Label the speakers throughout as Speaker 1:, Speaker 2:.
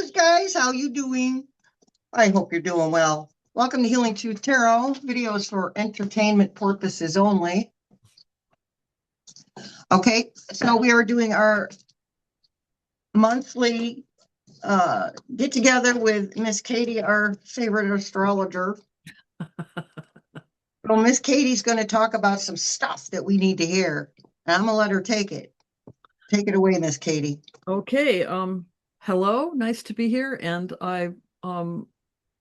Speaker 1: news, guys. How you doing? I hope you're doing well. Welcome to Healing Truth Tarot, videos for entertainment purposes only. Okay, so we are doing our monthly get together with Miss Katie, our favorite astrologer. So Miss Katie's going to talk about some stuff that we need to hear. And I'm going to let her take it. Take it away, Miss Katie.
Speaker 2: Okay, hello, nice to be here. And I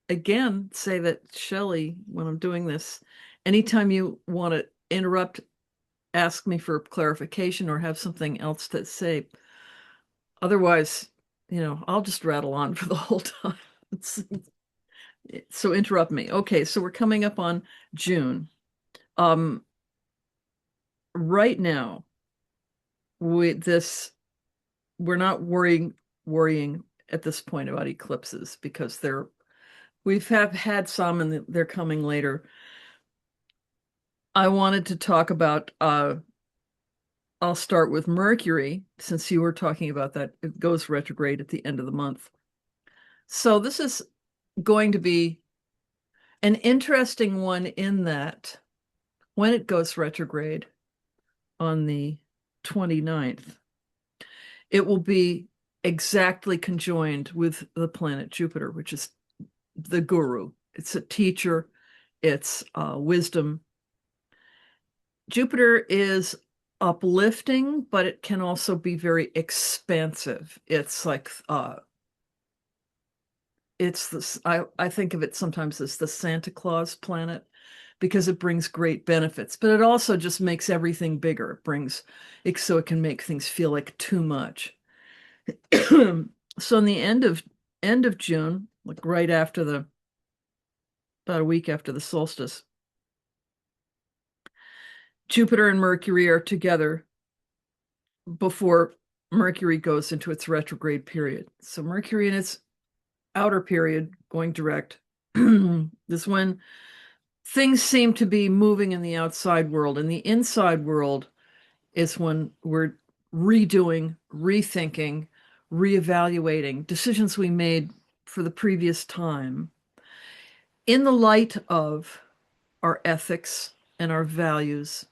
Speaker 2: again say that Shelley, when I'm doing this, anytime you want to interrupt, ask me for clarification or have something else to say. Otherwise, I'll just rattle on for the whole time. So interrupt me. Okay, so we're coming up on June. Right now, we're not worrying at this point about eclipses because we've had some and they're coming later. I wanted to talk about I'll start with Mercury, since you were talking about that. It goes retrograde at the end of the month. So this is going to be an interesting one in that when it goes retrograde on the 29th, it will be exactly conjoined with the planet Jupiter, which is the guru. It's a teacher, it's wisdom. Jupiter is uplifting, but it can also be very expansive. It's like it's this I think of it sometimes as the Santa Claus planet because it brings great benefits, but it also just makes everything bigger. It brings it so it can make things feel like too much. So in the end of June, like right after about a week after the solstice, Jupiter and Mercury are together before Mercury goes into its retrograde period. So Mercury in its outer period going direct is when things seem to be moving in the outside world, and the inside world is when we're redoing, rethinking, reevaluating decisions we made for the previous time in the light of our ethics and our values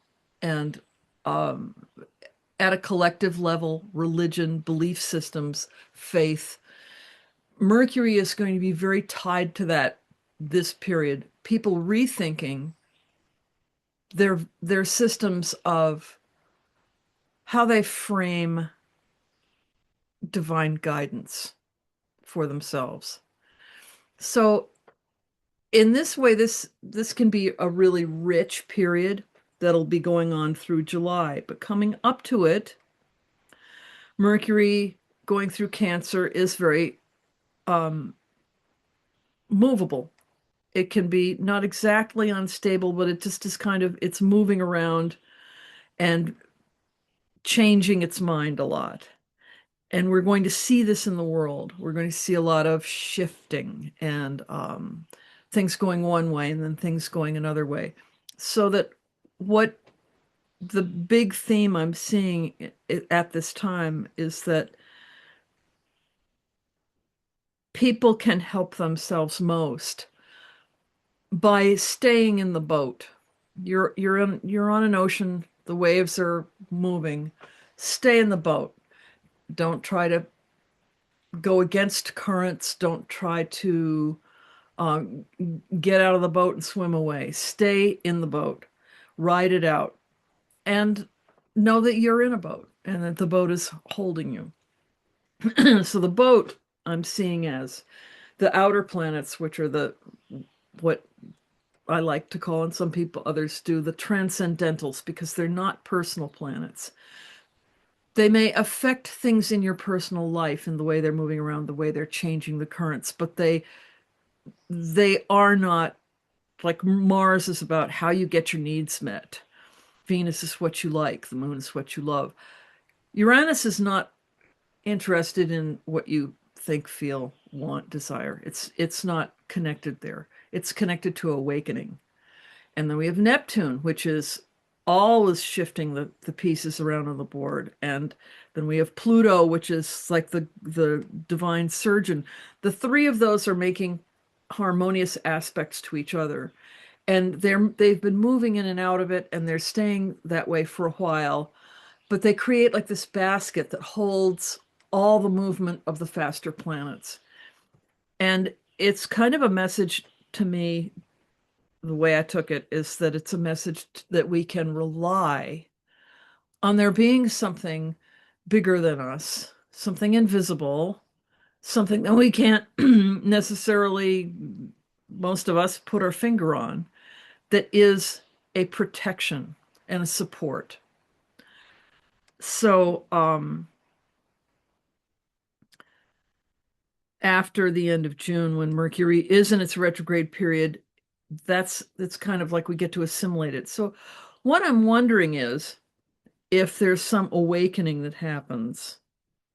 Speaker 2: and at a collective level, religion, belief systems, faith. Mercury is going to be very tied to that this period. People rethinking their systems of how they frame divine guidance for themselves. So in this way, this can be a really rich period that'll be going on through July. But coming up to it, Mercury going through Cancer is very movable. It can be not exactly unstable, but it just is kind of, it's moving around and changing its mind a lot. And we're going to see this in the world. We're going to see a lot of shifting and things going one way and then things going another way. So that what the big theme I'm seeing at this time is that people can help themselves most by staying in the boat. You're on an ocean, the waves are moving. Stay in the boat. Don't try to go against currents. Don't try to get out of the boat and swim away. Stay in the boat. Ride it out. And know that you're in a boat and that the boat is holding you. So the boat I'm seeing as the outer planets, which are what I like to call, and some people, others do, the transcendentals, because they're not personal planets. They may affect things in your personal life in the way they're moving around, the way they're changing the currents, but they are not like Mars is about how you get your needs met. Venus is what you like, the moon is what you love. Uranus is not interested in what you think, feel, want, desire. It's not connected there. It's connected to awakening. And then we have Neptune, which is always shifting the pieces around on the board. And then we have Pluto, which is like the divine surgeon. The three of those are making harmonious aspects to each other. And they've been moving in and out of it, and they're staying that way for a while. But they create like this basket that holds all the movement of the faster planets. And it's kind of a message to me, the way I took it is that it's a message that we can rely on there being something bigger than us, something invisible, something that we can't necessarily, most of us, put our finger on, that is a protection and a support. So after the end of June, when Mercury is in its retrograde period, it's kind of like we get to assimilate it. So what I'm wondering is if there's some awakening that happens,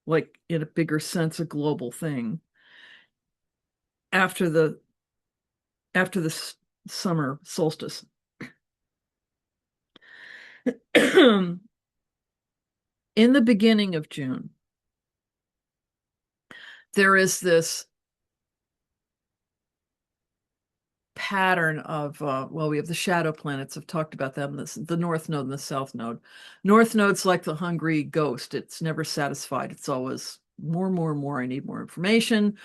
Speaker 2: like in a bigger sense, a global thing, after the summer solstice. In the beginning of June, there is this pattern of well, we have the shadow planets. I've talked about them, the north node and the south node. North node's like the hungry ghost. It's never satisfied. It's always more, more, more. I need more information.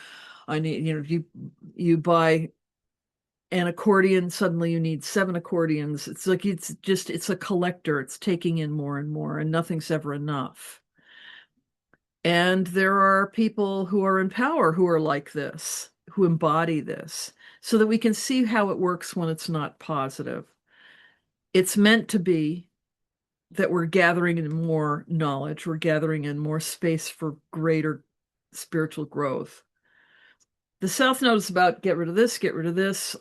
Speaker 2: I need, you buy an accordion, suddenly you need 7 accordions. It's like it's a collector. It's taking in more and more, and nothing's ever enough. And there are people who are in power who are like this, who embody this, so that we can see how it works when it's not positive. It's meant to be that we're gathering in more knowledge, we're gathering in more space for greater spiritual growth. The South Node is about get rid of this,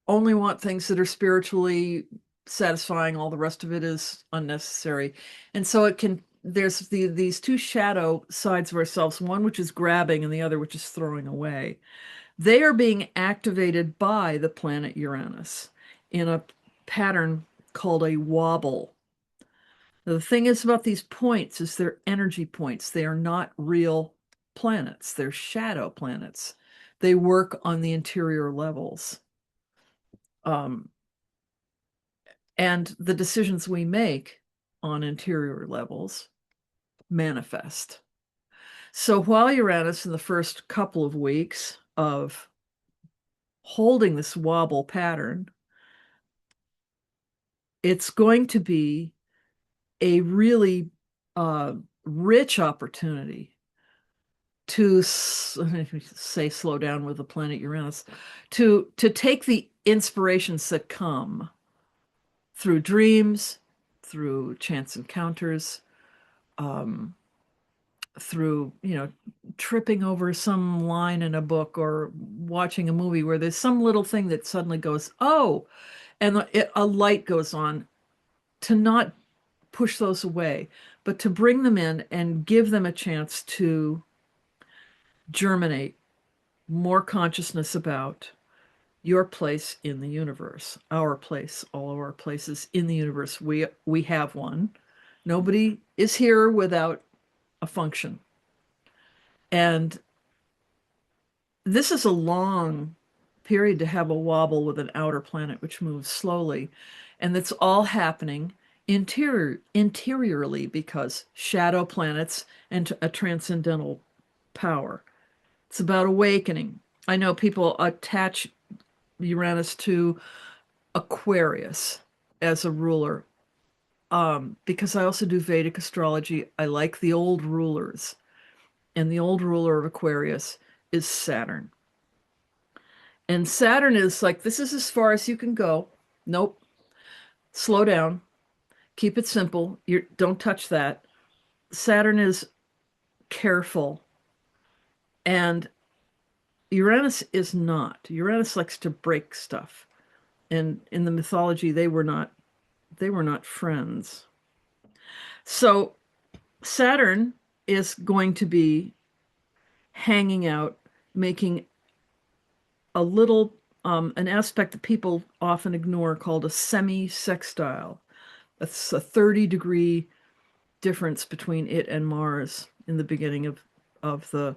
Speaker 2: only want things that are spiritually satisfying. All the rest of it is unnecessary. And so there's these two shadow sides of ourselves, one which is grabbing and the other which is throwing away. They are being activated by the planet Uranus in a pattern called a wobble. The thing is about these points is they're energy points. They are not real planets. They're shadow planets. They work on the interior levels. And the decisions we make on interior levels manifest. So while Uranus in the first couple of weeks of holding this wobble pattern, it's going to be a really rich opportunity to say slow down with the planet Uranus, to take the inspirations that come through dreams, through chance encounters, through, tripping over some line in a book or watching a movie where there's some little thing that suddenly goes, oh, and a light goes on, to not push those away, but to bring them in and give them a chance to germinate more consciousness about your place in the universe, our place, all of our places in the universe. We have one. Nobody is here without a function. And this is a long period to have a wobble with an outer planet which moves slowly. And it's all happening interiorly because shadow planets and a transcendental power. It's about awakening. I know people attach Uranus to Aquarius as a ruler, because I also do Vedic astrology. I like the old rulers, and the old ruler of Aquarius is Saturn. And Saturn is like, this is as far as you can go. Nope. Slow down. Keep it simple. Don't touch that. Saturn is careful. And Uranus is not. Uranus likes to break stuff. And in the mythology, they were not friends. So Saturn is going to be hanging out, making a little an aspect that people often ignore called a semi-sextile. That's a 30-degree difference between it and Mars in the beginning of the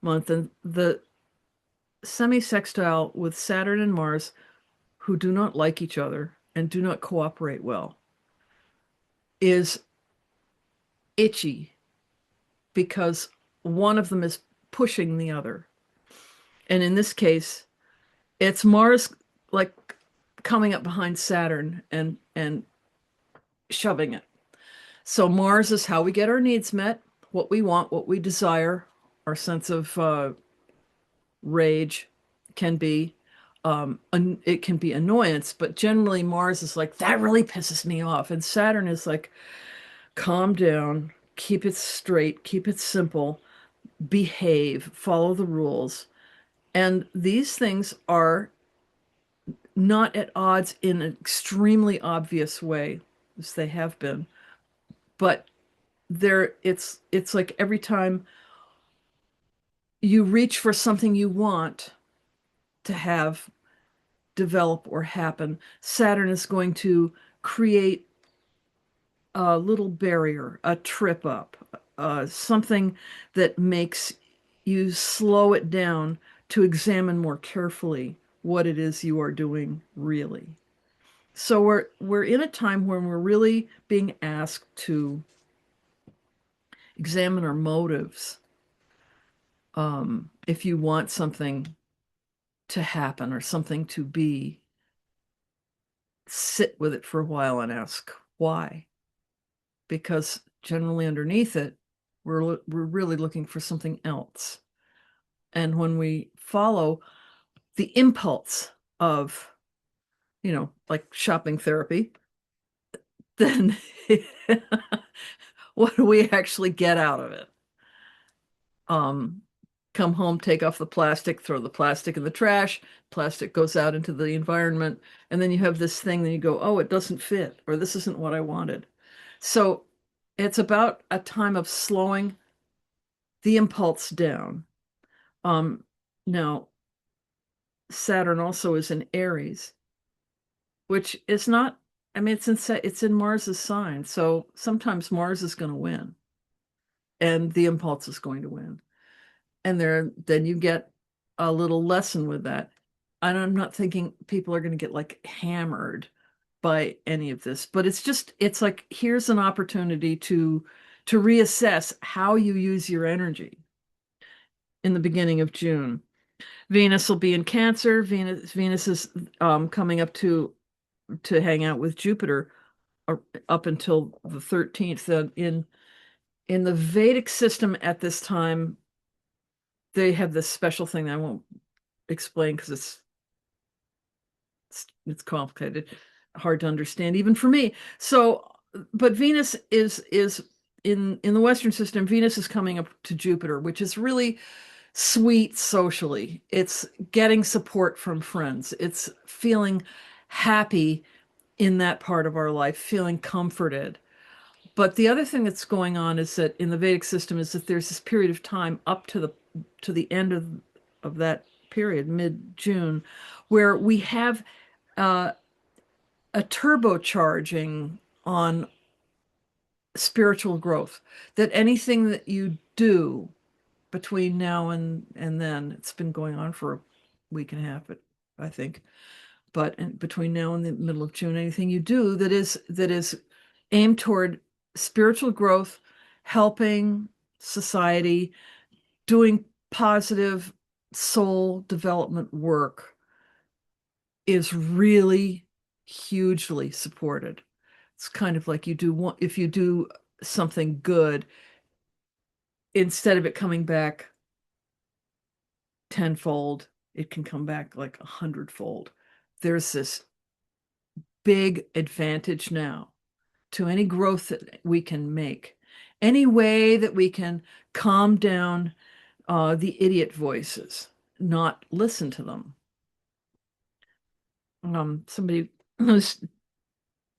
Speaker 2: month. And the semi-sextile with Saturn and Mars, who do not like each other and do not cooperate well, is itchy because one of them is pushing the other. And in this case, it's Mars like coming up behind Saturn and shoving it. So Mars is how we get our needs met, what we want, what we desire. Our sense of rage can be it can be annoyance, but generally Mars is like, that really pisses me off. And Saturn is like, calm down, keep it straight, keep it simple, behave, follow the rules. And these things are not at odds in an extremely obvious way, as they have been, but it's like every time you reach for something you want to have develop or happen, Saturn is going to create a little barrier, a trip up, something that makes you slow it down to examine more carefully what it is you are doing really. So we're in a time when we're really being asked to examine our motives. If you want something to happen or something to be, sit with it for a while and ask why. Because generally underneath it, we're really looking for something else. And when we follow the impulse of, like shopping therapy, then what do we actually get out of it? Come home, take off the plastic, throw the plastic in the trash, plastic goes out into the environment, and then you have this thing that you go, oh, it doesn't fit, or this isn't what I wanted. So it's about a time of slowing the impulse down. Now, Saturn also is in Aries, which is not, I mean, it's in Mars's sign. So sometimes Mars is going to win and the impulse is going to win. And then you get a little lesson with that. And I'm not thinking people are going to get like hammered by any of this, but it's like, here's an opportunity to reassess how you use your energy in the beginning of June. Venus will be in Cancer. Venus is coming up to hang out with Jupiter up until the 13th. In the Vedic system at this time, they have this special thing that I won't explain because it's complicated, hard to understand even for me. So, but Venus is in the Western system. Venus is coming up to Jupiter, which is really sweet socially. It's getting support from friends. It's feeling happy in that part of our life, feeling comforted. But the other thing that's going on is that in the Vedic system is that there's this period of time up to the end of that period, mid-June, where we have a turbocharging on spiritual growth. That anything that you do between now and then, it's been going on for a week and a half, I think. But between now and the middle of June, anything you do that is aimed toward spiritual growth, helping society, doing positive soul development work is really hugely supported. It's kind of like if you do something good, instead of it coming back tenfold, it can come back like 100-fold. There's this big advantage now to any growth that we can make, any way that we can calm down the idiot voices, not listen to them. Somebody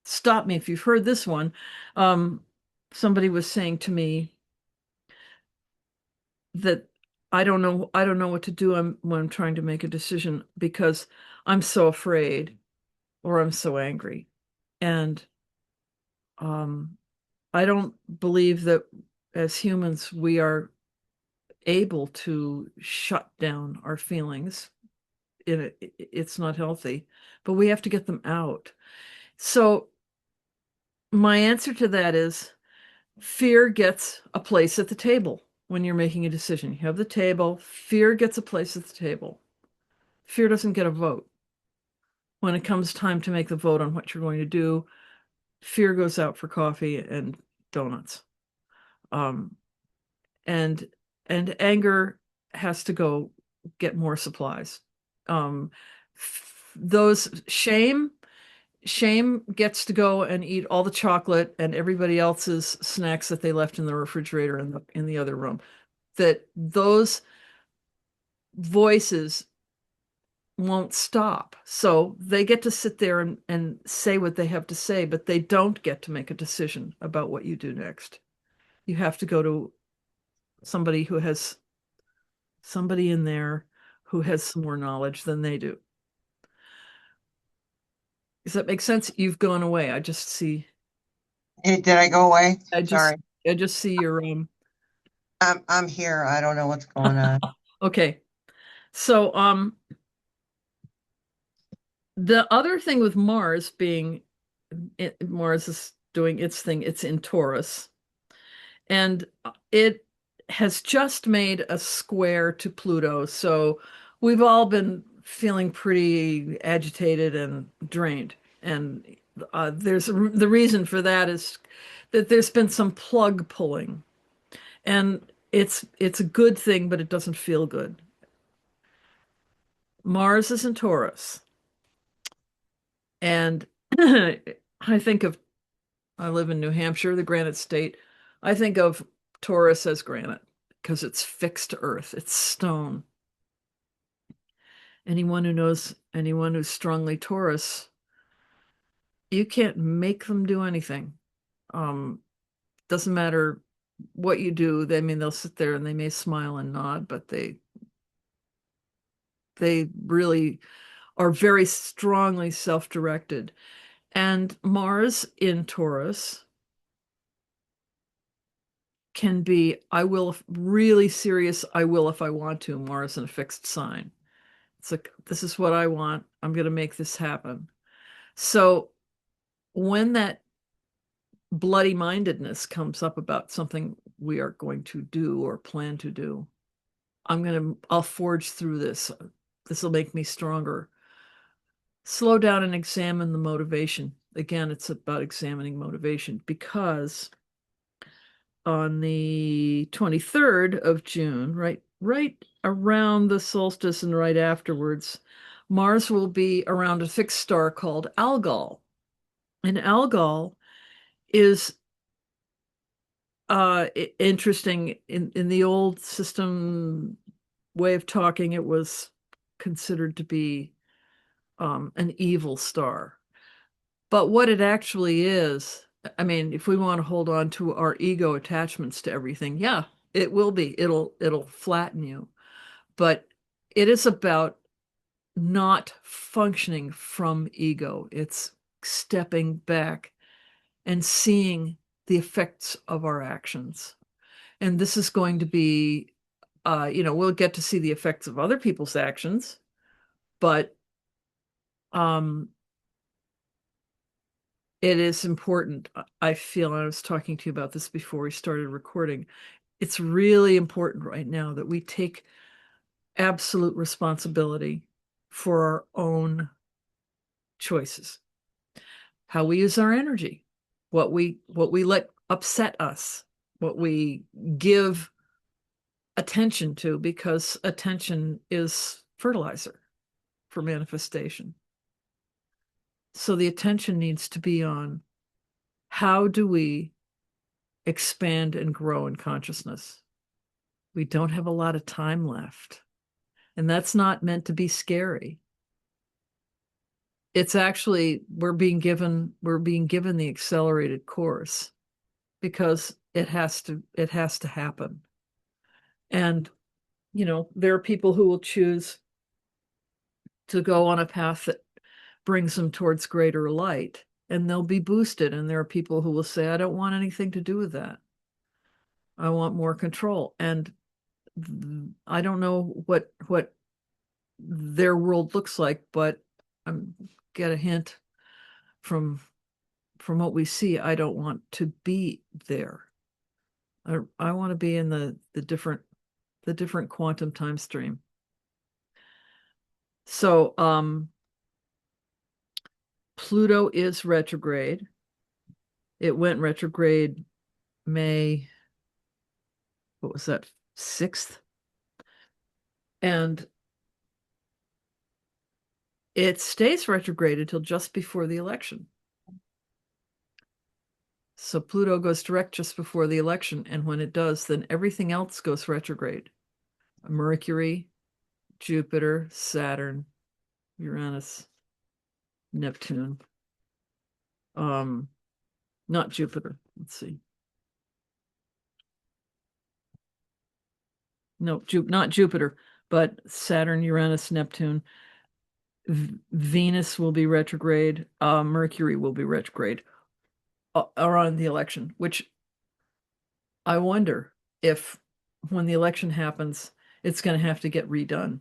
Speaker 2: stop me if you've heard this one. Somebody was saying to me that I don't know what to do when I'm trying to make a decision because I'm so afraid or I'm so angry. And I don't believe that as humans we are able to shut down our feelings. It's not healthy, but we have to get them out. So my answer to that is fear gets a place at the table when you're making a decision. You have the table, fear gets a place at the table. Fear doesn't get a vote. When it comes time to make the vote on what you're going to do, fear goes out for coffee and donuts. Um, and and anger has to go get more supplies. Those shame gets to go and eat all the chocolate and everybody else's snacks that they left in the refrigerator in the other room. That those voices won't stop. So they get to sit there and say what they have to say, but they don't get to make a decision about what you do next. You have to go to somebody in there who has some more knowledge than they do. Does that make sense? You've gone away. I just see.
Speaker 1: Did I go away?
Speaker 2: I just
Speaker 1: Sorry.
Speaker 2: I just see your
Speaker 1: I'm here. I don't know what's going on.
Speaker 2: Okay. So the other thing with Mars being Mars is doing its thing. It's in Taurus, and it has just made a square to Pluto. So we've all been feeling pretty agitated and drained. And the reason for that is that there's been some plug pulling, and it's a good thing, but it doesn't feel good. Mars is in Taurus, and I think of I live in New Hampshire, the granite state. I think of Taurus as granite because it's fixed earth, it's stone. Anyone who's strongly Taurus, you can't make them do anything. Doesn't matter what you do. They'll sit there and they may smile and nod, but they really are very strongly self-directed. And Mars in Taurus can be, I will, really serious, I will if I want to, Mars in a fixed sign. It's like, this is what I want. I'm going to make this happen. So when that bloody mindedness comes up about something we are going to do or plan to do, I'll forge through this. This will make me stronger. Slow down and examine the motivation. Again, it's about examining motivation because on the 23rd of June, right around the solstice and right afterwards, Mars will be around a fixed star called Algol. And Algol is interesting. In the old system way of talking, it was considered to be an evil star. But what it actually is, if we want to hold on to our ego attachments to everything, yeah, it will be. It'll flatten you. But it is about not functioning from ego. It's stepping back and seeing the effects of our actions. And this is going to be, we'll get to see the effects of other people's actions, but it is important. I feel, and I was talking to you about this before we started recording, it's really important right now that we take absolute responsibility for our own choices, how we use our energy, what we let upset us, what we give attention to, because attention is fertilizer for manifestation. So the attention needs to be on how do we expand and grow in consciousness. We don't have a lot of time left. And that's not meant to be scary. It's actually, we're being given the accelerated course because it has to happen. And, there are people who will choose to go on a path that brings them towards greater light. and they'll be boosted. And there are people who will say, I don't want anything to do with that. I want more control. And I don't know what their world looks like, but I get a hint from what we see. I don't want to be there. I want to be in the different quantum time stream. So Pluto is retrograde. It went retrograde May, what was that, 6th? And it stays retrograde until just before the election. So Pluto goes direct just before the election. And when it does, then everything else goes retrograde. Mercury, Jupiter, Saturn, Uranus, Neptune. Not Jupiter. Let's see. No, not Jupiter, but Saturn, Uranus, Neptune. Venus will be retrograde. Mercury will be retrograde around the election, which I wonder if when the election happens, it's going to have to get redone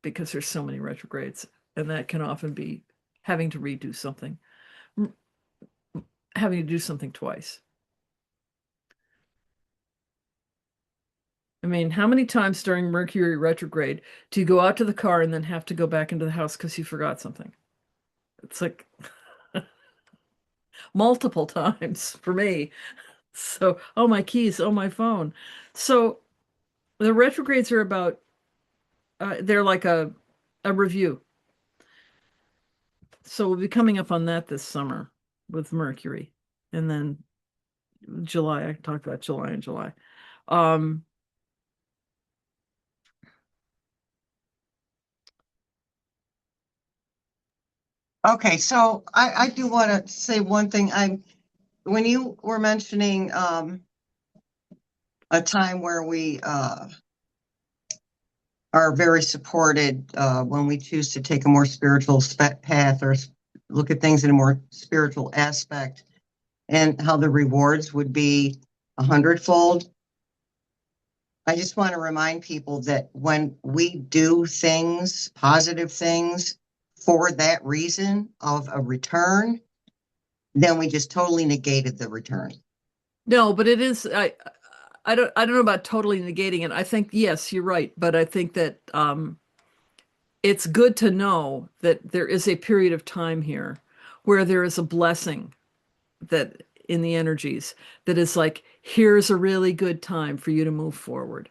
Speaker 2: because there's so many retrogrades, and that can often be having to redo something, having to do something twice. I mean, how many times during Mercury retrograde do you go out to the car and then have to go back into the house because you forgot something? It's like multiple times for me. So, oh, my keys, oh, my phone. So the retrogrades are about, they're like a review. So we'll be coming up on that this summer with Mercury. And then July, I talked about July and July.
Speaker 1: Okay, so I do want to say one thing. When you were mentioning a time where we are very supported when we choose to take a more spiritual path or look at things in a more spiritual aspect, and how the rewards would be 100-fold. I just want to remind people that when we do things, positive things, for that reason of a return, then we just totally negated the return.
Speaker 2: No, but it is, I don't know about totally negating it. I think, yes, you're right. But I think that it's good to know that there is a period of time here where there is a blessing that in the energies that is like, here's a really good time for you to move forward.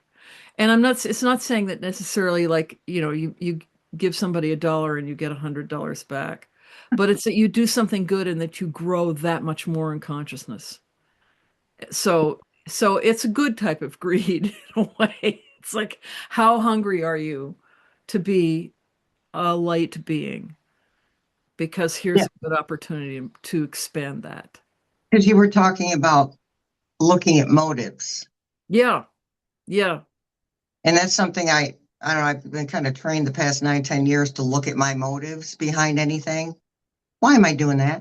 Speaker 2: And it's not saying that necessarily like, you give somebody $1 and you get $100 back, but it's that you do something good and that you grow that much more in consciousness. So it's a good type of greed in a way. It's like, how hungry are you to be a light being? Because here's
Speaker 1: Yeah,
Speaker 2: a good opportunity to expand that.
Speaker 1: because you were talking about looking at motives.
Speaker 2: Yeah. Yeah.
Speaker 1: And that's something I don't know, I've been kind of trained the past 9, 10 years to look at my motives behind anything. Why am I doing that?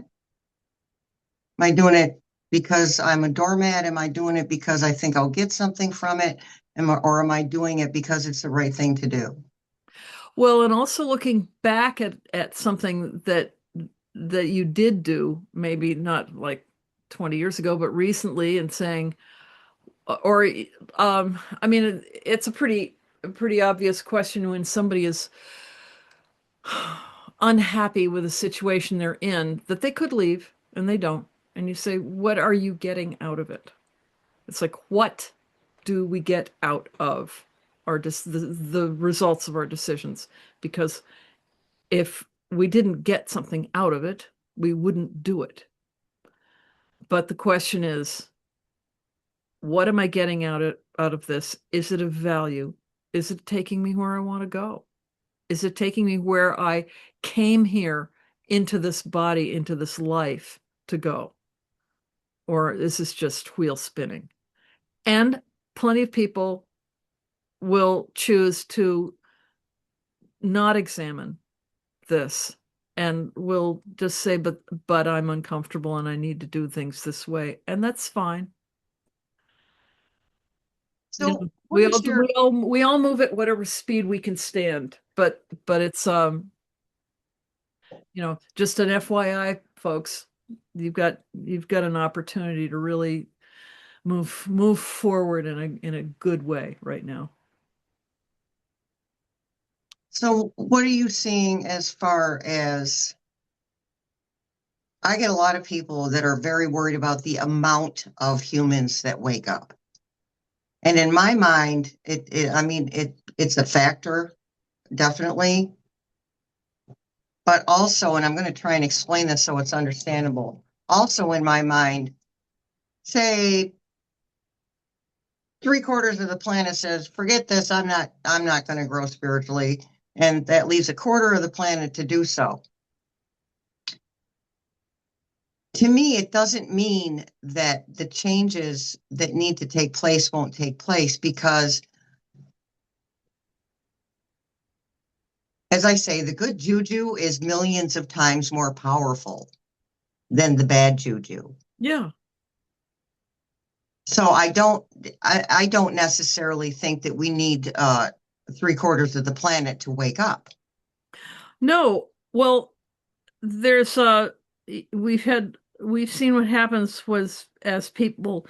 Speaker 1: Am I doing it because I'm a doormat? Am I doing it because I think I'll get something from it? Or am I doing it because it's the right thing to do?
Speaker 2: Well, and also looking back at something that you did do, maybe not like 20 years ago, but recently, and saying, or I mean, it's a pretty obvious question when somebody is unhappy with a situation they're in that they could leave and they don't. And you say, what are you getting out of it? It's like, what do we get out of the results of our decisions? Because if we didn't get something out of it, we wouldn't do it. But the question is, what am I getting out of this? Is it of value? Is it taking me where I want to go? Is it taking me where I came here into this body, into this life to go? Or is this just wheel spinning? And plenty of people will choose to not examine this and will just say, but I'm uncomfortable and I need to do things this way. And that's fine. You
Speaker 1: So
Speaker 2: know,
Speaker 1: what is your,
Speaker 2: we all move at whatever speed we can stand. But it's you know, just an FYI, folks, you've got an opportunity to really move forward in a good way right now.
Speaker 1: so what are you seeing as far as, I get a lot of people that are very worried about the amount of humans that wake up. And in my mind, it's a factor, definitely. But also, and I'm going to try and explain this so it's understandable. Also, in my mind, say 3/4 of the planet says, forget this, I'm not going to grow spiritually. And that leaves 1/4 of the planet to do so. To me, it doesn't mean that the changes that need to take place won't take place because, as I say, the good juju is millions of times more powerful than the bad juju.
Speaker 2: Yeah.
Speaker 1: So I don't necessarily think that we need 3/4 of the planet to wake up.
Speaker 2: No, well, there's we've seen what happens was as people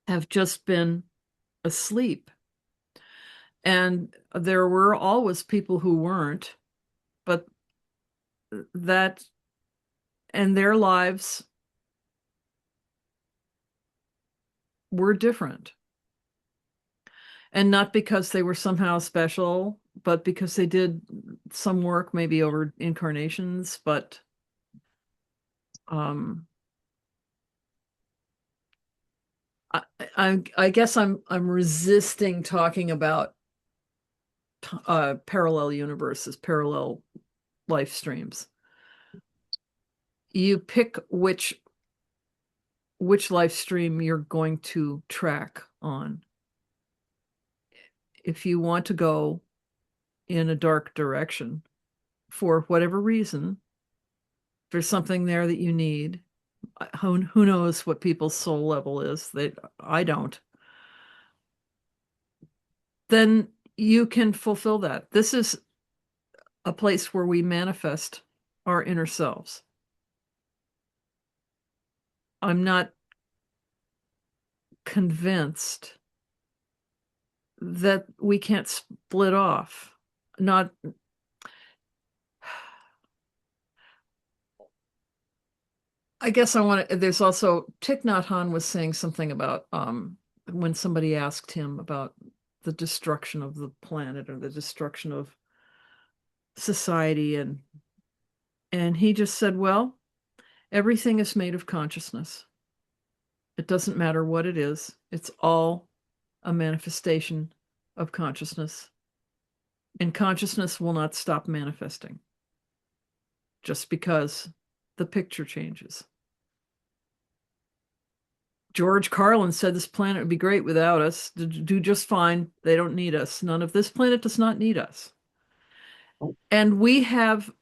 Speaker 2: have just been asleep. And there were always people who weren't, but that and their lives were different. And not because they were somehow special, but because they did some work maybe over incarnations, but I guess I'm resisting talking about parallel universes, parallel life streams. You pick which life stream you're going to track on. If you want to go in a dark direction for whatever reason, there's something there that you need. Who knows what people's soul level is? I don't. Then you can fulfill that. This is a place where we manifest our inner selves. I'm not convinced that we can't split off. Not I guess I want to, there's also Thich Nhat Hanh was saying something about when somebody asked him about the destruction of the planet or the destruction of society, and he just said, well, everything is made of consciousness. It doesn't matter what it is. It's all a manifestation of consciousness. And consciousness will not stop manifesting just because the picture changes. George Carlin said this planet would be great without us. Do just fine. They don't need us. None of this planet does not need us. And we have,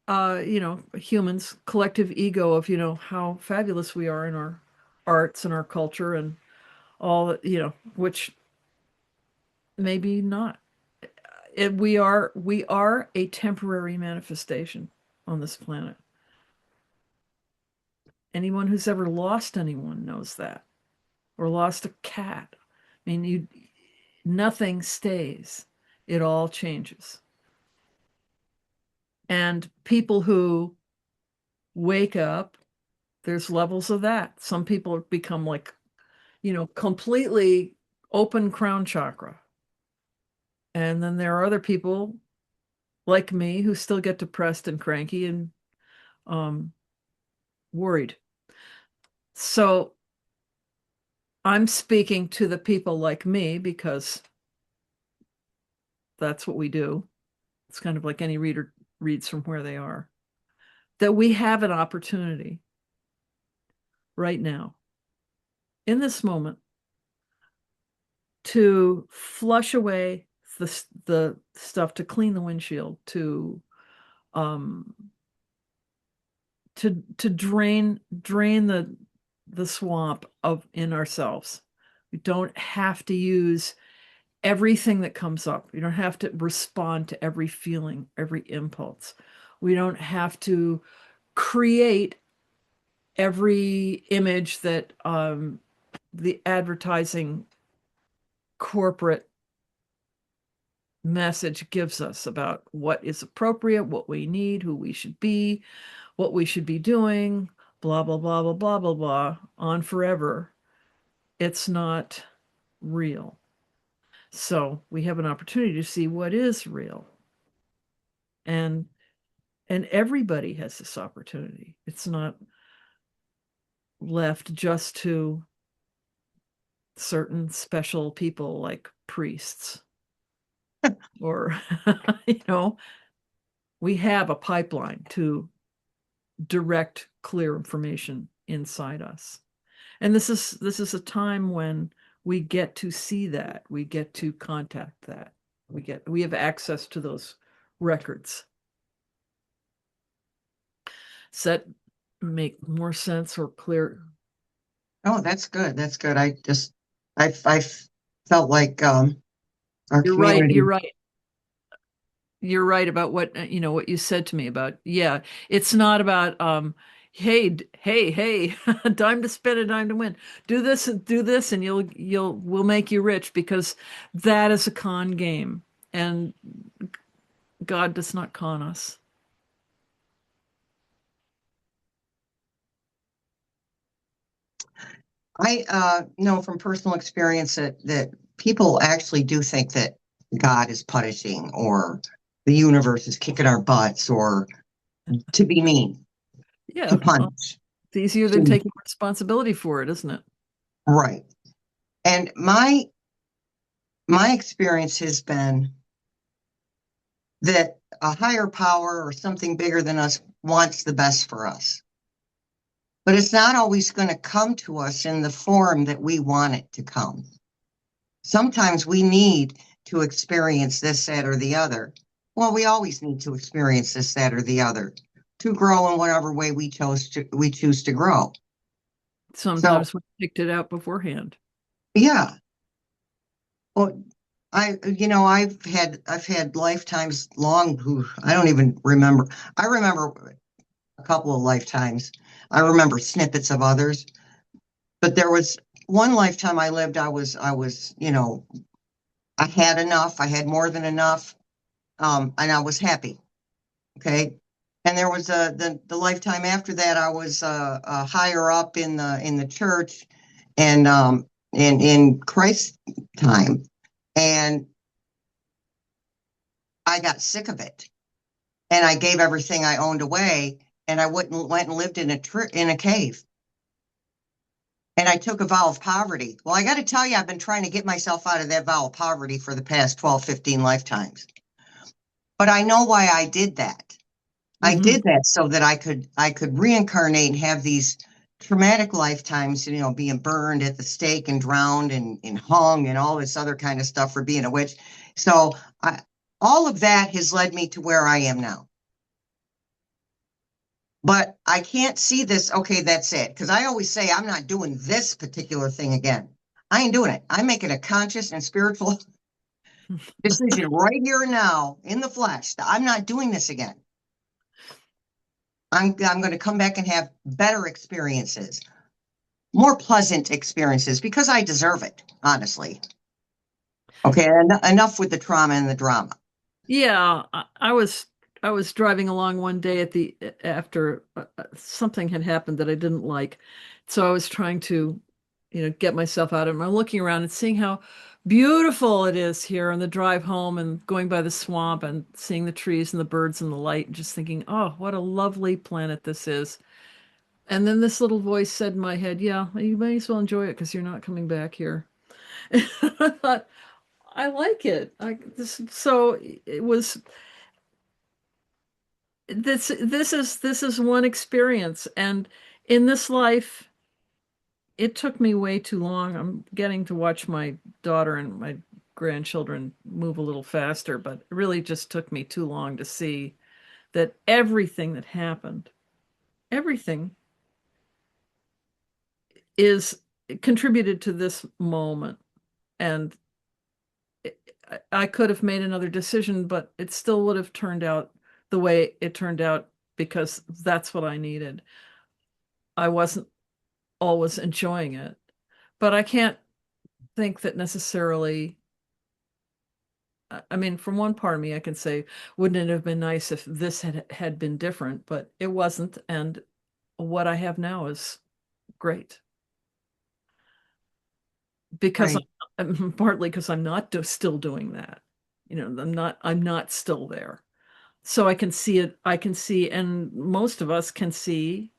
Speaker 2: you know, humans, collective ego of, you know, how fabulous we are in our arts and our culture and all, you know, which maybe not. We are a temporary manifestation on this planet. Anyone who's ever lost anyone knows that, or lost a cat. I mean, nothing stays. It all changes. And people who wake up, there's levels of that. Some people become like, you know, completely open crown chakra. And then there are other people like me who still get depressed and cranky and worried. So I'm speaking to the people like me because that's what we do. It's kind of like any reader reads from where they are. That we have an opportunity right now, in this moment, to flush away the stuff to clean the windshield, to drain the swamp in ourselves. We don't have to use everything that comes up. You don't have to respond to every feeling, every impulse. We don't have to create every image that the advertising corporate message gives us about what is appropriate, what we need, who we should be, what we should be doing, blah, blah, blah, blah, blah, blah, blah, on forever. It's not real. So we have an opportunity to see what is real. And everybody has this opportunity. It's not left just to certain special people like priests. Or, we have a pipeline to direct clear information inside us. And this is a time when we get to see that, we get to contact that, we have access to those records. Does that make more sense or clear?
Speaker 1: Oh, that's good. That's good. I felt like our
Speaker 2: You're
Speaker 1: community.
Speaker 2: right. You're right about what what you said to me about, yeah, it's not about hey, dime to spend, a dime to win. Do this and we'll make you rich, because that is a con game, and God does not con us.
Speaker 1: I know from personal experience that people actually do think that God is punishing, or the universe is kicking our butts, or to be mean, to
Speaker 2: Yeah, well,
Speaker 1: punish.
Speaker 2: it's easier than taking responsibility for it, isn't it?
Speaker 1: Right. And my experience has been that a higher power or something bigger than us wants the best for us. But it's not always going to come to us in the form that we want it to come. Sometimes we need to experience this, that, or the other. Well, we always need to experience this, that, or the other to grow in whatever way we choose to grow. So,
Speaker 2: Sometimes we picked it out beforehand.
Speaker 1: yeah. Well, I've had lifetimes long who I don't even remember. I remember a couple of lifetimes. I remember snippets of others, but there was one lifetime I lived. I had enough. I had more than enough, and I was happy. Okay, and there was the lifetime after that. I was higher up in the church, and in Christ's time, and I got sick of it, and I gave everything I owned away, and I went and lived in a cave. And I took a vow of poverty. Well, I got to tell you, I've been trying to get myself out of that vow of poverty for the past 12, 15 lifetimes. But I know why I did that. I did that so that I could reincarnate and have these traumatic lifetimes, being burned at the stake and drowned and hung and all this other kind of stuff for being a witch. So all of that has led me to where I am now. But I can't see this. Okay, that's it. Because I always say I'm not doing this particular thing again. I ain't doing it. I'm making a conscious and spiritual decision right here and now in the flesh. I'm not doing this again. I'm going to come back and have better experiences, more pleasant experiences, because I deserve it, honestly. Okay, enough with the trauma and the drama.
Speaker 2: Yeah, I was driving along one day after something had happened that I didn't like. So I was trying to, get myself out of it. I'm looking around and seeing how beautiful it is here on the drive home, and going by the swamp and seeing the trees and the birds and the light, and just thinking, oh, what a lovely planet this is. And then this little voice said in my head, yeah, you may as well enjoy it because you're not coming back here. I thought, I like it. So it was this is one experience, and in this life it took me way too long. I'm getting to watch my daughter and my grandchildren move a little faster, but it really just took me too long to see that everything that happened, everything is contributed to this moment. And I could have made another decision, but it still would have turned out the way it turned out because that's what I needed. I wasn't always enjoying it, but I can't think that necessarily. I mean, from one part of me, I can say, wouldn't it have been nice if this had been different? But it wasn't, and what I have now is great because
Speaker 1: Right.
Speaker 2: I'm partly because I'm not still doing that. You know, I'm not still there. So I can see it. I can see, and most of us can see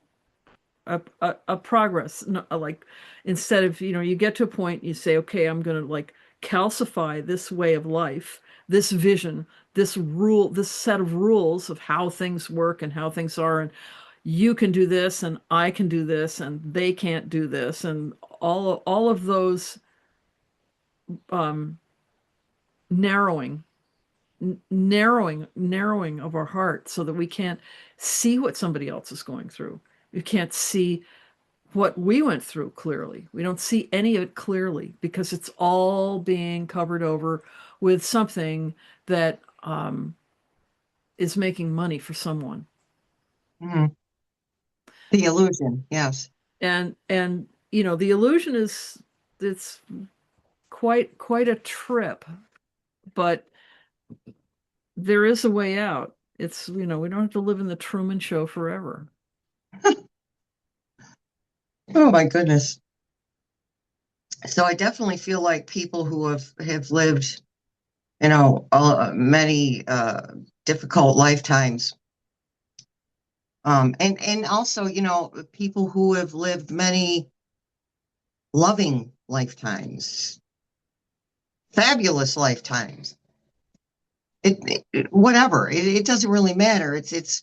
Speaker 2: a progress. Like instead of, you get to a point, you say, okay, I'm going to like calcify this way of life, this vision, this rule, this set of rules of how things work and how things are. And you can do this and I can do this and they can't do this. And all of those um, narrowing narrowing of our heart so that we can't see what somebody else is going through. You can't see what we went through clearly. We don't see any of it clearly because it's all being covered over with something that is making money for someone.
Speaker 1: Mhm. The illusion. Yes.
Speaker 2: And the illusion is, it's quite a trip, but there is a way out. It's, we don't have to live in the Truman Show forever.
Speaker 1: Oh my goodness. So I definitely feel like people who have lived, many difficult lifetimes. And also, people who have lived many loving lifetimes, fabulous lifetimes. Whatever. It doesn't really matter. It's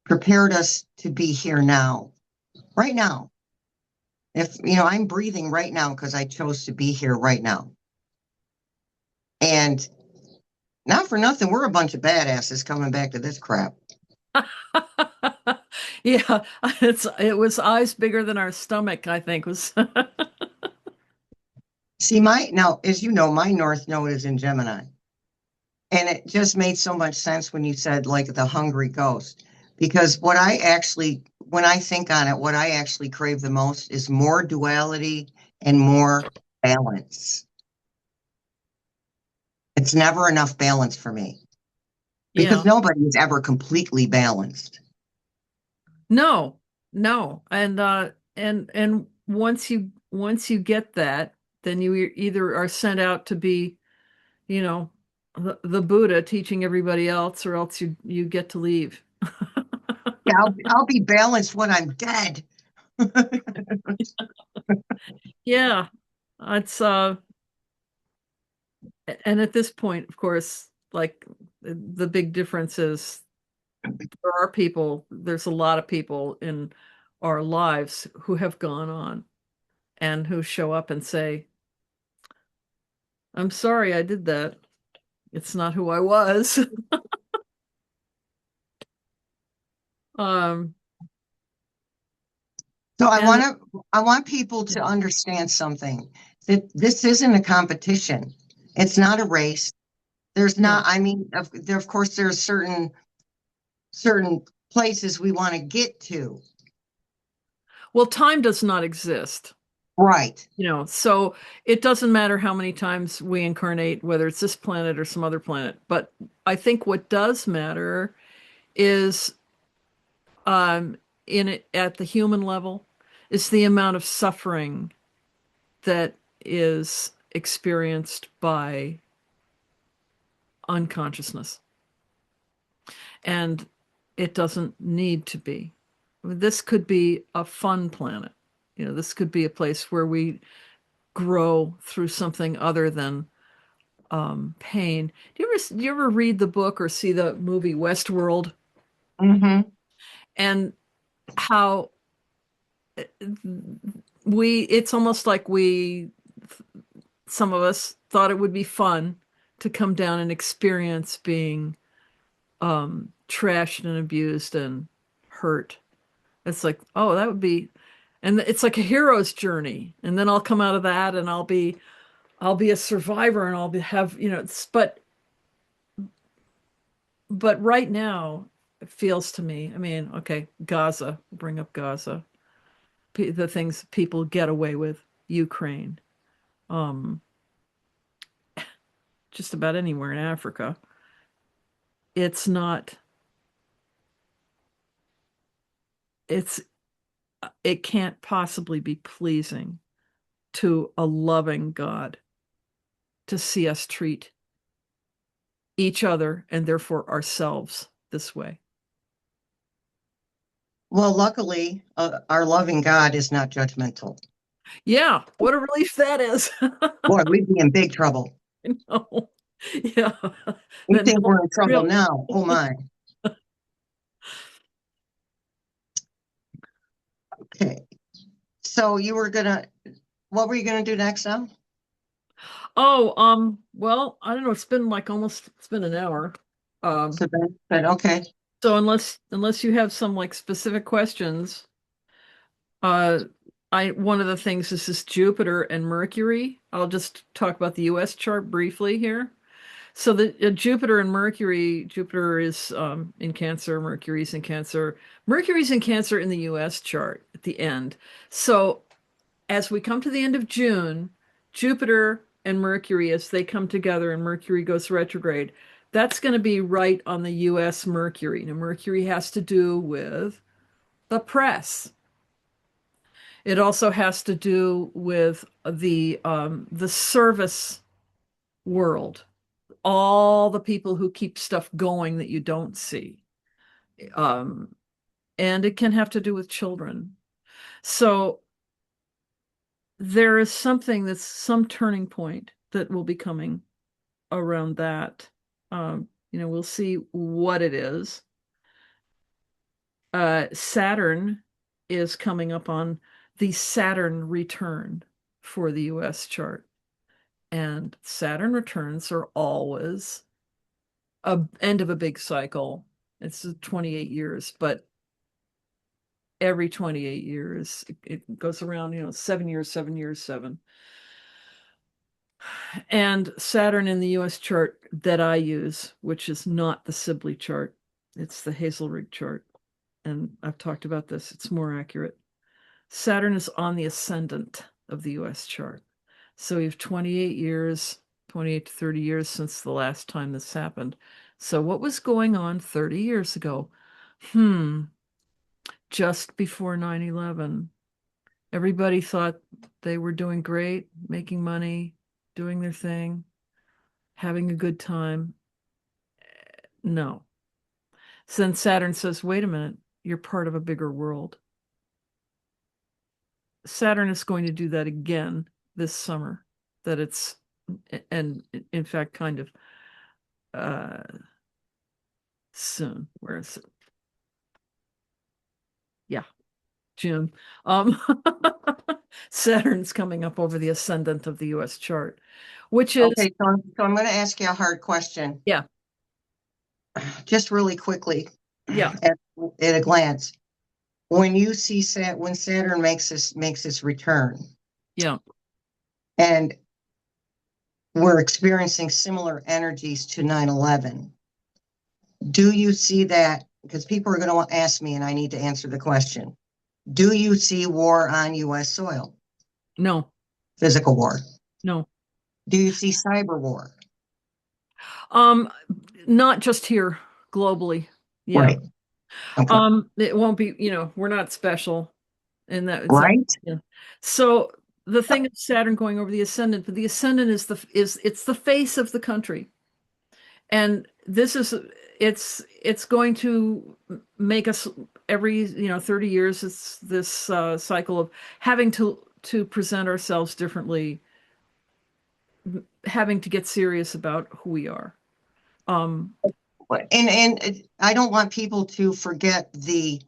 Speaker 1: prepared us to be here now, right now. If I'm breathing right now because I chose to be here right now. And not for nothing, we're a bunch of badasses coming back to this crap.
Speaker 2: Yeah, it was eyes bigger than our stomach, I think was.
Speaker 1: See, now, as you know, my North Node is in Gemini. And it just made so much sense when you said like the hungry ghost. Because when I think on it, what I actually crave the most is more duality and more balance. It's never enough balance for me because
Speaker 2: Yeah.
Speaker 1: nobody is ever completely balanced.
Speaker 2: No, no. And once you get that, then you either are sent out to be, you know, the Buddha teaching everybody else, or else you get to leave.
Speaker 1: Yeah, I'll be balanced when I'm dead.
Speaker 2: Yeah. It's and at this point, of course, like the big difference is there's a lot of people in our lives who have gone on and who show up and say, I'm sorry I did that. It's not who I was. Um,
Speaker 1: So
Speaker 2: and
Speaker 1: I want people to
Speaker 2: yeah,
Speaker 1: understand something that this isn't a competition. It's not a race. There's not,
Speaker 2: no.
Speaker 1: I mean, of course, there's certain places we want to get to.
Speaker 2: Well, time does not exist,
Speaker 1: Right.
Speaker 2: so it doesn't matter how many times we incarnate, whether it's this planet or some other planet. But I think what does matter is in it at the human level is the amount of suffering that is experienced by unconsciousness. And it doesn't need to be. This could be a fun planet. This could be a place where we grow through something other than pain. Do you ever read the book or see the movie Westworld?
Speaker 1: Mm-hmm.
Speaker 2: And how it's almost like we some of us thought it would be fun to come down and experience being trashed and abused and hurt. It's like, oh, that would be, and it's like a hero's journey. And then I'll come out of that and I'll be a survivor and but right now it feels to me, I mean, okay, Gaza, bring up Gaza, the things people get away with, Ukraine, just about anywhere in Africa. It's not, it can't possibly be pleasing to a loving God to see us treat each other and therefore ourselves this way.
Speaker 1: Well, luckily, our loving God is not judgmental.
Speaker 2: Yeah, what a relief that is.
Speaker 1: Boy, we'd be in big trouble.
Speaker 2: No. Yeah.
Speaker 1: We think we're in trouble now. Oh my. Okay. So what were you gonna do next now?
Speaker 2: Oh, well, I don't know. It's been an hour.
Speaker 1: Okay.
Speaker 2: So unless you have some like specific questions, one of the things is this Jupiter and Mercury. I'll just talk about the US chart briefly here. So the Jupiter and Mercury, Jupiter is in Cancer, Mercury's in Cancer. Mercury's in Cancer in the US chart at the end. So as we come to the end of June, Jupiter and Mercury, as they come together and Mercury goes retrograde, that's going to be right on the US Mercury. Now, Mercury has to do with the press. It also has to do with the service world, all the people who keep stuff going that you don't see. And it can have to do with children. So there is something that's some turning point that will be coming around that. We'll see what it is. Saturn is coming up on the Saturn return for the US chart. And Saturn returns are always a end of a big cycle. It's 28 years, but every 28 years it goes around, 7 years, 7 years, 7. And Saturn in the US chart that I use, which is not the Sibley chart, it's the Hazelrig chart. And I've talked about this, it's more accurate. Saturn is on the ascendant of the US chart. So we have 28 years, 28 to 30 years since the last time this happened. So what was going on 30 years ago? Just before 9/11. Everybody thought they were doing great, making money, doing their thing, having a good time. No. So then Saturn says, wait a minute, you're part of a bigger world. Saturn is going to do that again this summer, and in fact, kind of soon. Where is it? Yeah, June. Saturn's coming up over the ascendant of the US chart, which is
Speaker 1: okay. So I'm going to ask you a hard question.
Speaker 2: Yeah.
Speaker 1: Just really quickly.
Speaker 2: Yeah.
Speaker 1: At a glance, when you see when Saturn makes this return.
Speaker 2: Yeah.
Speaker 1: And we're experiencing similar energies to 9/11. Do you see that? Because people are going to ask me, and I need to answer the question. Do you see war on U.S. soil?
Speaker 2: No.
Speaker 1: Physical war?
Speaker 2: No.
Speaker 1: Do you see cyber war?
Speaker 2: Not just here, globally. Yeah.
Speaker 1: Right. Okay.
Speaker 2: It won't be, we're not special in that.
Speaker 1: Right.
Speaker 2: Yeah. So the thing of Saturn going over the ascendant, but the ascendant it's the face of the country. And it's going to make us every, 30 years, it's this cycle of having to present ourselves differently, having to get serious about who we are.
Speaker 1: And I don't want people to forget the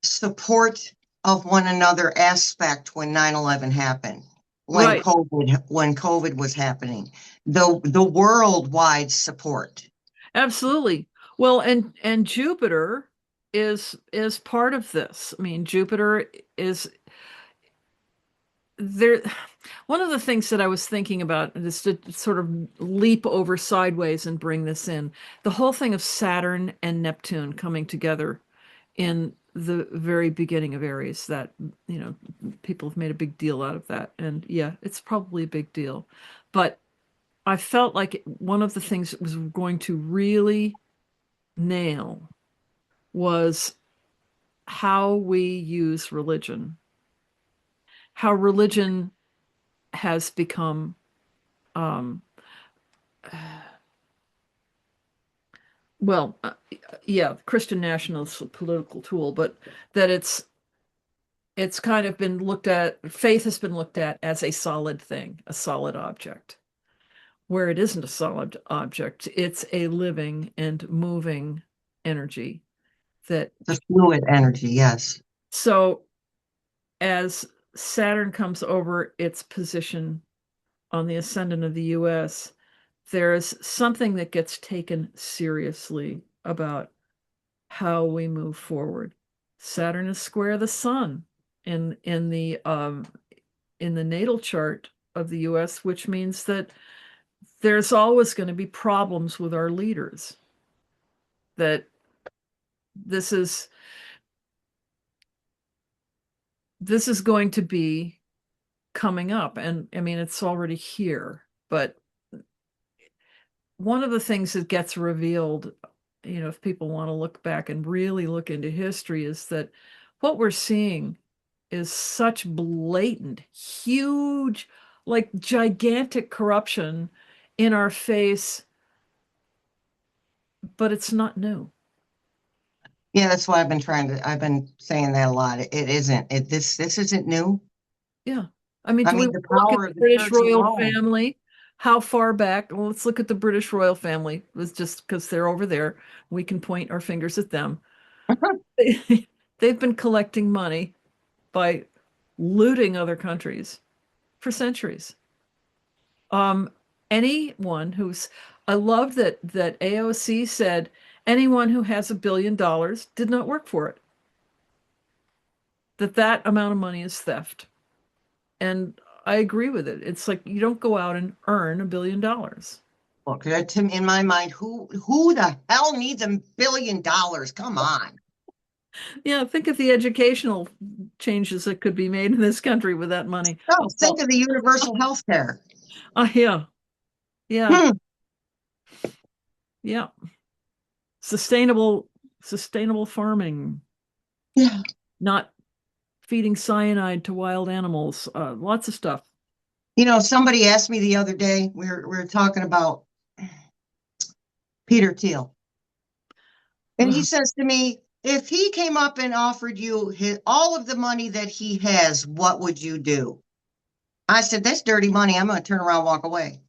Speaker 1: support of one another aspect when 9/11 happened.
Speaker 2: Right.
Speaker 1: when COVID was happening, the worldwide support.
Speaker 2: Absolutely. Well, and Jupiter is part of this. I mean, Jupiter is there. One of the things that I was thinking about is to sort of leap over sideways and bring this in. The whole thing of Saturn and Neptune coming together in the very beginning of Aries, that, people have made a big deal out of that. And yeah, it's probably a big deal. But I felt like one of the things that was going to really nail was how we use religion, how religion has become, um, well, yeah, Christian nationalism is a political tool, but that it's kind of been looked at, faith has been looked at as a solid thing, a solid object, where it isn't a solid object. It's a living and moving energy that,
Speaker 1: The fluid energy, yes.
Speaker 2: so as Saturn comes over its position on the ascendant of the US, there's something that gets taken seriously about how we move forward. Saturn is square the sun in the natal chart of the US, which means that there's always going to be problems with our leaders. That this is going to be coming up, and I mean it's already here, but one of the things that gets revealed, if people want to look back and really look into history, is that what we're seeing is such blatant, huge, like gigantic corruption in our face, but it's not new.
Speaker 1: Yeah, that's why I've been saying that a lot. It isn't. This isn't new.
Speaker 2: Yeah. I mean,
Speaker 1: I
Speaker 2: do we
Speaker 1: mean, the
Speaker 2: look at
Speaker 1: power
Speaker 2: the
Speaker 1: of the
Speaker 2: British
Speaker 1: church
Speaker 2: royal
Speaker 1: alone.
Speaker 2: family? How far back? Well, let's look at the British royal family. It's just because they're over there, we can point our fingers at them. They've been collecting money by looting other countries for centuries. Um, anyone who's, I love that AOC said anyone who has $1 billion did not work for it. That amount of money is theft. And I agree with it. It's like you don't go out and earn $1 billion.
Speaker 1: Look, in my mind, who the hell needs $1 billion? Come on.
Speaker 2: Yeah, think of the educational changes that could be made in this country with that money.
Speaker 1: No,
Speaker 2: Oh,
Speaker 1: think of the universal health care.
Speaker 2: yeah, yeah,
Speaker 1: Hmm.
Speaker 2: yeah. Sustainable farming,
Speaker 1: Yeah.
Speaker 2: not feeding cyanide to wild animals, lots of stuff.
Speaker 1: Somebody asked me the other day, we were talking about Peter Thiel. And he
Speaker 2: Ugh.
Speaker 1: says to me, if he came up and offered you all of the money that he has, what would you do? I said, that's dirty money. I'm going to turn around and walk away.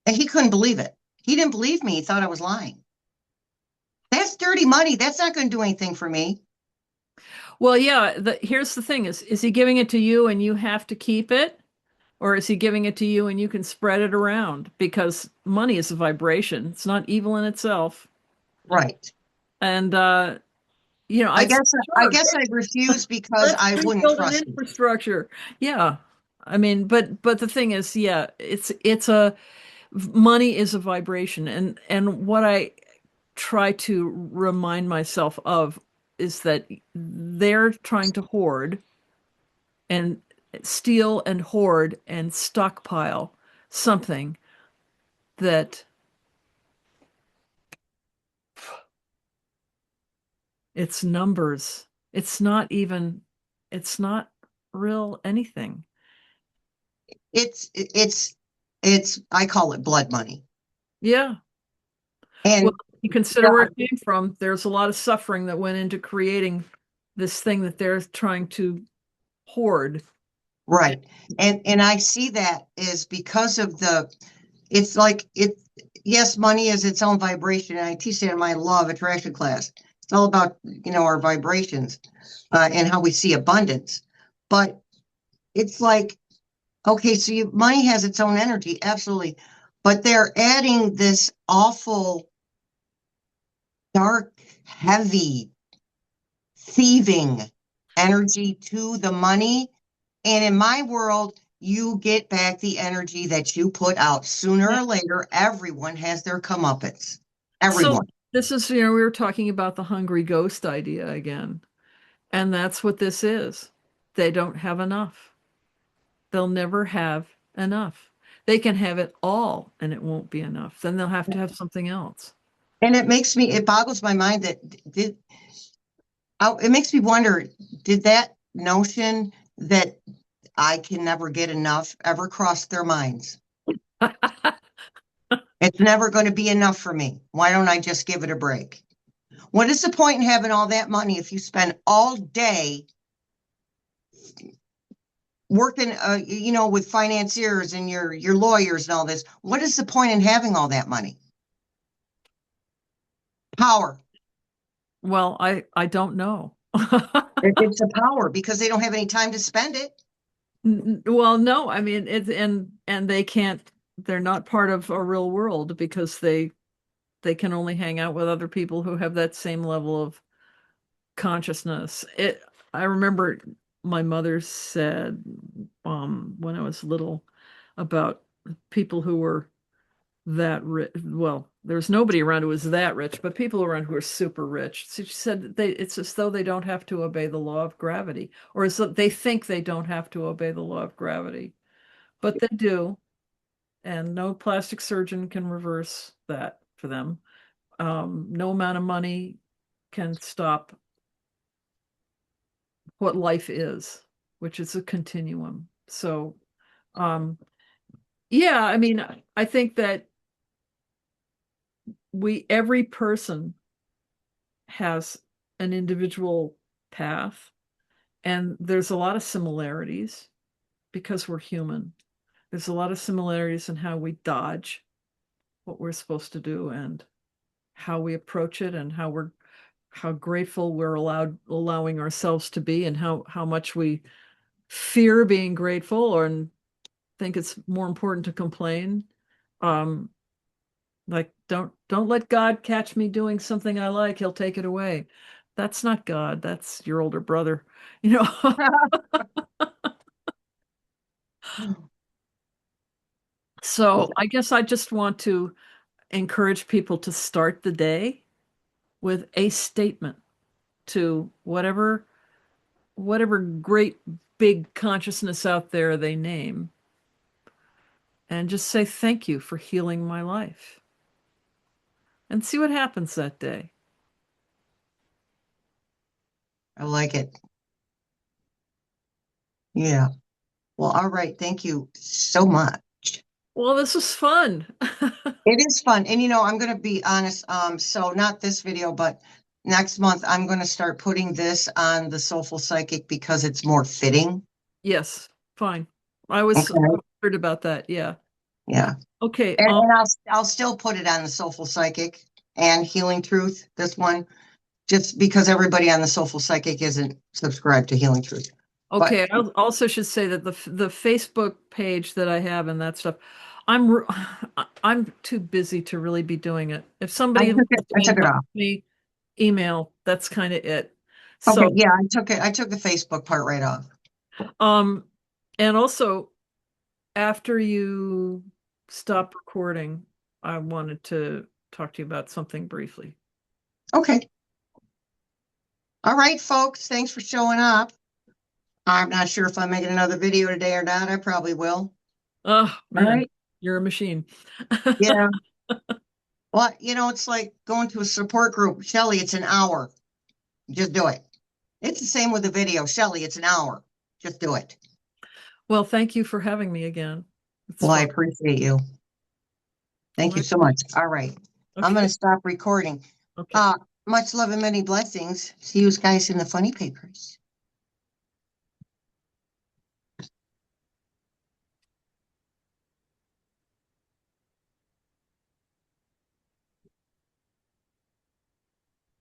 Speaker 1: And he couldn't believe it. He didn't believe me. He thought I was lying. That's dirty money. That's not going to do anything for me.
Speaker 2: Well, yeah, here's the thing is he giving it to you and you have to keep it? Or is he giving it to you and you can spread it around? Because money is a vibration. It's not evil in itself.
Speaker 1: Right.
Speaker 2: And
Speaker 1: I
Speaker 2: I'd say,
Speaker 1: guess I
Speaker 2: sure,
Speaker 1: guess I refuse because
Speaker 2: let's
Speaker 1: I wouldn't
Speaker 2: rebuild an
Speaker 1: trust it.
Speaker 2: infrastructure. Yeah. I mean, but the thing is, yeah, it's a money is a vibration. And what I try to remind myself of is that they're trying to hoard and steal and hoard and stockpile something that it's numbers. It's not real anything.
Speaker 1: It's I call it blood money.
Speaker 2: Yeah. Well,
Speaker 1: And
Speaker 2: you consider where it came from. There's a lot of suffering that went into creating this thing that they're trying to hoard.
Speaker 1: right. And I see that is because of it's like yes, money is its own vibration. And I teach that in my law of attraction class. It's all about, our vibrations and how we see abundance. But it's like Okay, so money has its own energy, absolutely. But they're adding this awful, dark, heavy, thieving energy to the money. And in my world, you get back the energy that you put out. Sooner or later, everyone has their comeuppance.
Speaker 2: So
Speaker 1: Everyone.
Speaker 2: this is, we were talking about the hungry ghost idea again. And that's what this is. They don't have enough. They'll never have enough. They can have it all and it won't be enough. Then they'll have to have something else.
Speaker 1: And it boggles my mind that it makes me wonder, did that notion that I can never get enough ever cross their minds? It's never going to be enough for me. Why don't I just give it a break? What is the point in having all that money if you spend all day working, with financiers and your lawyers and all this? What is the point in having all that money? Power.
Speaker 2: Well, I don't know.
Speaker 1: It's a power because they don't have any time to spend it.
Speaker 2: Well, no, I mean it's and they can't, they're not part of a real world because they can only hang out with other people who have that same level of consciousness. I remember my mother said when I was little about people who were that rich. Well, there's nobody around who was that rich, but people around who are super rich. So she said it's as though they don't have to obey the law of gravity, or as though they think they don't have to obey the law of gravity, but they do, and no plastic surgeon can reverse that for them. No amount of money can stop what life is, which is a continuum. So, yeah, I mean, I think that every person has an individual path, and there's a lot of similarities because we're human. There's a lot of similarities in how we dodge what we're supposed to do and how we approach it and how grateful we're allowing ourselves to be, and how much we fear being grateful or think it's more important to complain. Like don't let God catch me doing something I like, he'll take it away. That's not God, that's your older brother, you know. So I guess I just want to encourage people to start the day with a statement to whatever great big consciousness out there they name, and just say thank you for healing my life and see what happens that day.
Speaker 1: I like it. Yeah. Well, all right. Thank you so much.
Speaker 2: Well, this was fun.
Speaker 1: It is fun. And I'm going to be honest. So not this video, but next month, I'm going to start putting this on the Soulful Psychic because it's more fitting.
Speaker 2: Yes, fine. I was
Speaker 1: Okay.
Speaker 2: worried about that. Yeah.
Speaker 1: Yeah.
Speaker 2: Okay.
Speaker 1: And I'll still put it on the Soulful Psychic and Healing Truth, this one, just because everybody on the Soulful Psychic isn't subscribed to Healing Truth.
Speaker 2: Okay,
Speaker 1: But
Speaker 2: I also should say that the Facebook page that I have and that stuff, I'm I'm too busy to really be doing it. If somebody wants to
Speaker 1: I took it
Speaker 2: email
Speaker 1: off.
Speaker 2: me, email, that's kind of it.
Speaker 1: Okay,
Speaker 2: So,
Speaker 1: yeah, I took the Facebook part right off.
Speaker 2: um, and also after you stop recording, I wanted to talk to you about something briefly.
Speaker 1: Okay. All right, folks, thanks for showing up. I'm not sure if I'm making another video today or not. I probably will.
Speaker 2: Oh
Speaker 1: All
Speaker 2: man,
Speaker 1: right.
Speaker 2: you're a machine.
Speaker 1: Yeah. Well, it's like going to a support group. Shelly, it's an hour. Just do it. It's the same with the video. Shelly, it's an hour. Just do it.
Speaker 2: Well, thank you for having me again. It's
Speaker 1: Well, I
Speaker 2: fun.
Speaker 1: appreciate you. Thank you so much. All right. I'm going
Speaker 2: Okay.
Speaker 1: to stop recording.
Speaker 2: Okay.
Speaker 1: Much love and many blessings. See you guys in the funny papers.